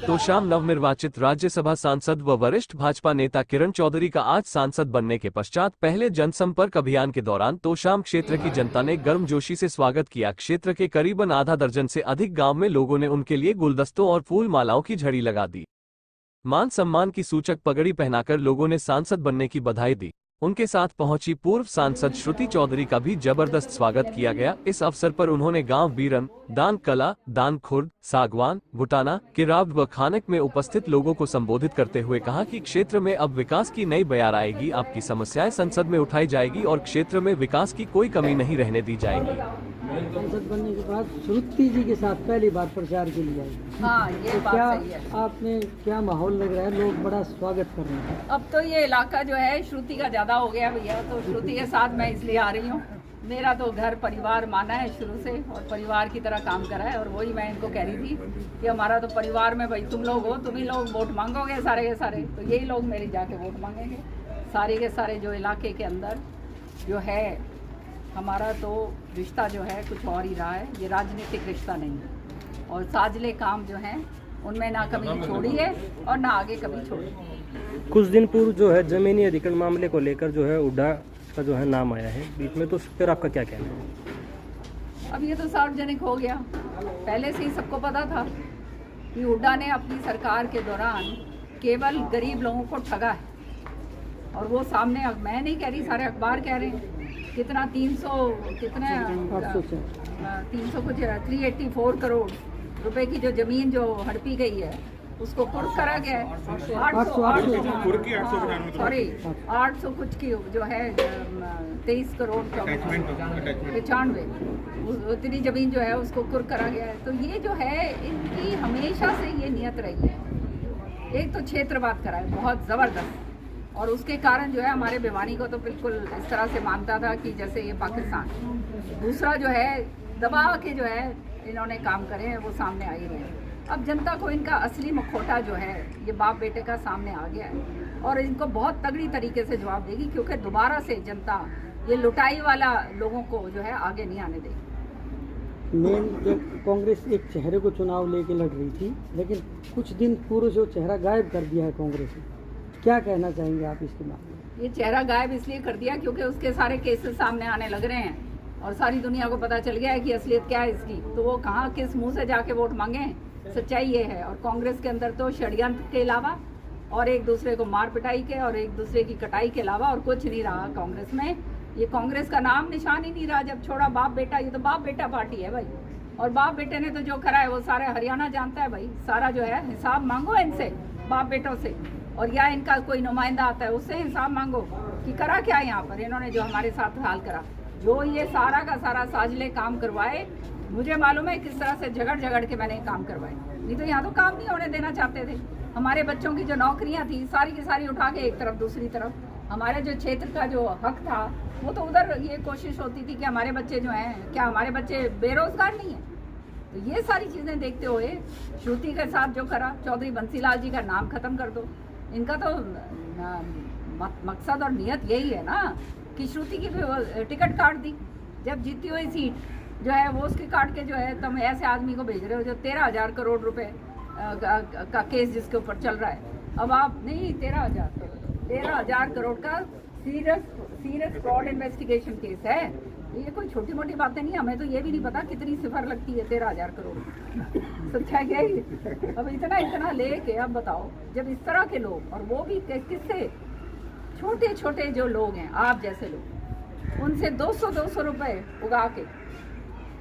तोशाम नवनिर्वाचित राज्यसभा सांसद व वरिष्ठ भाजपा नेता किरण चौधरी का आज सांसद बनने के पश्चात पहले जनसंपर्क अभियान के दौरान तोशाम क्षेत्र की जनता ने गर्मजोशी से स्वागत किया। क्षेत्र के करीबन आधा दर्जन से अधिक गांव में लोगों ने उनके लिए गुलदस्तों और फूल मालाओं की झड़ी लगा दी। मान सम्मान की सूचक पगड़ी पहनाकर लोगों ने सांसद बनने की बधाई दी। उनके साथ पहुंची पूर्व सांसद श्रुति चौधरी का भी जबरदस्त स्वागत किया गया। इस अवसर पर उन्होंने गांव बीरन, दान कला, दान खुर्द, सागवान, भुटाना, किरावड व खानक में उपस्थित लोगों को संबोधित करते हुए कहा कि क्षेत्र में अब विकास की नई बयार आएगी। आपकी समस्याएं संसद में उठाई जाएगी और क्षेत्र में विकास की कोई कमी नहीं रहने दी जाएगी। सांसद बनने के बाद श्रुति जी के साथ पहली बार प्रचार के लिए आई। हाँ, ये बात सही है। आपने क्या माहौल लग रहा है, लोग बड़ा स्वागत कर रहे हैं? अब तो ये इलाका जो है श्रुति का ज्यादा हो गया भैया, तो श्रुति के साथ मैं इसलिए आ रही हूँ। मेरा तो घर परिवार माना है शुरू से और परिवार की तरह काम करा है, और वही मैं इनको कह रही थी कि हमारा तो परिवार में भाई तुम लोग हो, तुम ही लोग वोट मांगोगे सारे के सारे, तो यही लोग मेरी जाके वोट मांगेंगे। सारे के सारे जो इलाके के अंदर जो है हमारा तो रिश्ता जो है कुछ और ही रहा है, ये राजनीतिक रिश्ता नहीं है। और साजले काम जो हैं उनमें ना कभी छोड़ी है और ना आगे कभी छोड़ी। कुछ दिन पूर्व जो है जमीनी अधिग्रहण मामले को लेकर जो है हुड्डा का जो है नाम आया है बीच में, तो उस पर आपका क्या कहना है? अब ये तो सार्वजनिक हो गया, पहले से ही सबको पता था कि हुड्डा ने अपनी सरकार के दौरान केवल गरीब लोगों को ठगा है। और वो सामने, मैं नहीं कह रही, सारे अखबार कह रहे हैं कितना 300 कुछ 384 करोड़ रुपए की जो जमीन जो हड़पी गई है उसको कुर्क करा गया है। 800 कुछ की जो है 23 करोड़ 95 उतनी जमीन जो है उसको कुर्क करा गया है। तो ये जो है इनकी हमेशा से ये नियत रही है। एक तो क्षेत्रवाद करा है बहुत ज़बरदस्त, और उसके कारण जो है हमारे भिवानी को तो बिल्कुल इस तरह से मानता था कि जैसे ये पाकिस्तान। दूसरा जो है दबा के जो है इन्होंने काम करे हैं वो सामने आ ही रहे हैं। अब जनता को इनका असली मखौटा जो है ये बाप बेटे का सामने आ गया है और इनको बहुत तगड़ी तरीके से जवाब देगी, क्योंकि दोबारा से जनता ये लुटाई वाला लोगों को जो है आगे नहीं आने देगी। मेन जब कांग्रेस एक चेहरे को चुनाव लेके लड़ रही थी, लेकिन कुछ दिन पूर्व जो चेहरा गायब कर दिया है कांग्रेस ने, क्या कहना चाहेंगे आप इसके मामले में? ये चेहरा गायब इसलिए कर दिया क्योंकि उसके सारे केसेस सामने आने लग रहे हैं और सारी दुनिया को पता चल गया है कि असलियत क्या है इसकी। तो वो कहाँ किस मुंह से जाके वोट मांगे? सच्चाई ये है। और कांग्रेस के अंदर तो षड्यंत्र के अलावा और एक दूसरे को मार पिटाई के और एक दूसरे की कटाई के अलावा और कुछ नहीं रहा कांग्रेस में। ये कांग्रेस का नाम निशान ही नहीं रहा। जब छोड़ा बाप बेटा, ये तो बाप बेटा पार्टी है भाई, और बाप बेटे ने तो जो करा है वो सारे हरियाणा जानता है भाई। सारा जो है हिसाब मांगो इनसे, बाप बेटों से, और या इनका कोई नुमाइंदा आता है उससे हिसाब मांगो कि करा क्या यहाँ पर इन्होंने जो हमारे साथ हाल करा। जो ये सारा का सारा साजले काम करवाए, मुझे मालूम है किस तरह से झगड़ के मैंने काम करवाए। नहीं तो यहाँ तो काम नहीं होने देना चाहते थे। हमारे बच्चों की जो नौकरियाँ थी सारी की सारी उठा के एक तरफ, दूसरी तरफ हमारे जो क्षेत्र का जो हक था वो तो उधर ये कोशिश होती थी कि हमारे बच्चे जो हैं, क्या हमारे बच्चे बेरोजगार नहीं हैं? तो ये सारी चीज़ें देखते हुए श्रुति के साथ जो करा, चौधरी बंसीलाल जी का नाम खत्म कर दो। इनका तो मकसद और नियत यही है ना कि श्रुति की टिकट काट दी। जब जीती हुई सीट जो है वो उसकी काट के जो है तुम ऐसे आदमी को भेज रहे हो जो 13,000 करोड़ रुपए का केस जिसके ऊपर चल रहा है। अब आप नहीं 13,000 करोड़ का सीरियस फ्रॉड इन्वेस्टिगेशन केस है। ये कोई छोटी मोटी बातें नहीं। हमें तो ये भी नहीं पता कितनी सिफर लगती है 13,000 करोड़। सच्चाई क्या है? अब इतना लेके अब बताओ, जब इस तरह के लोग, और वो भी किससे, छोटे छोटे जो लोग हैं आप जैसे लोग, उनसे 200 रुपए उगा के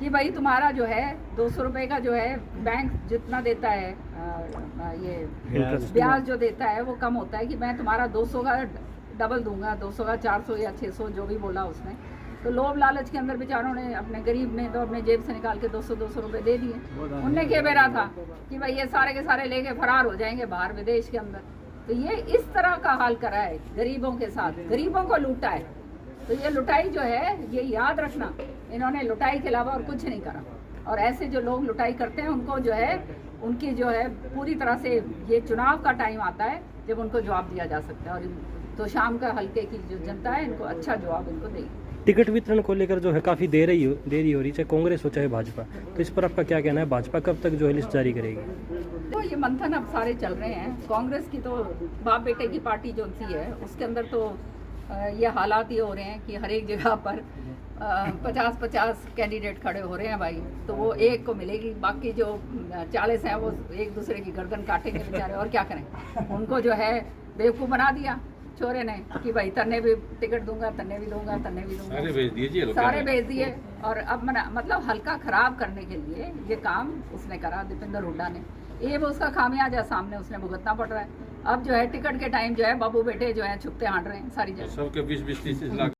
कि भाई तुम्हारा जो है 200 रुपए का जो है बैंक जितना देता है ये ब्याज जो देता है वो कम होता है, कि मैं तुम्हारा 200 का डबल दूंगा, 200 का 400 या 600 जो भी बोला उसने। तो लोभ लालच के अंदर बेचारों ने, अपने गरीब ने तो अपने जेब से निकाल के 200 रुपए दे दिए। उनने क्या बेरा था कि भाई ये सारे के सारे लेके फरार हो जाएंगे बाहर विदेश के अंदर। तो ये इस तरह का हाल करा है गरीबों के साथ, गरीबों को लूटा है। तो ये लुटाई जो है, ये याद रखना, इन्होंने लुटाई के अलावा और कुछ नहीं करा। और ऐसे जो लोग लुटाई करते हैं उनको जो है, उनकी जो है पूरी तरह से, ये चुनाव का टाइम आता है जब उनको जवाब दिया जा सकता है। और तो शाम का हल्के की जो जनता है इनको अच्छा जवाब इनको देगी। टिकट वितरण को लेकर जो है काफ़ी देरी हो रही, चाहे कांग्रेस हो चाहे भाजपा, तो इस पर आपका क्या कहना है? भाजपा कब तक जो है लिस्ट जारी करेगी? तो ये मंथन अब सारे चल रहे हैं। कांग्रेस की तो बाप बेटे की पार्टी जो सी है उसके अंदर तो ये हालात ये हो रहे हैं कि हर एक जगह पर 50-50 कैंडिडेट खड़े हो रहे हैं भाई, तो वो एक को मिलेगी, बाकी जो 40 हैं वो एक दूसरे की गर्दन काटेंगे बेचारे, और क्या करें। उनको जो है बेवकूफ़ बना दिया छोरे ने कि भाई तन्ने भी टिकट दूंगा, तन्ने भी दूंगा, तन्ने भी दूंगा, सारे भेज दिए। और अब मतलब हल्का खराब करने के लिए ये काम उसने करा, दीपेंद्र हुड्डा ने। ये वो उसका खामियाजा सामने उसने भुगतना पड़ रहा है। अब जो है टिकट के टाइम जो है बाबू बेटे जो है छुपते हांट रहे हैं सारी जगह। सबके 20-20-30 लाख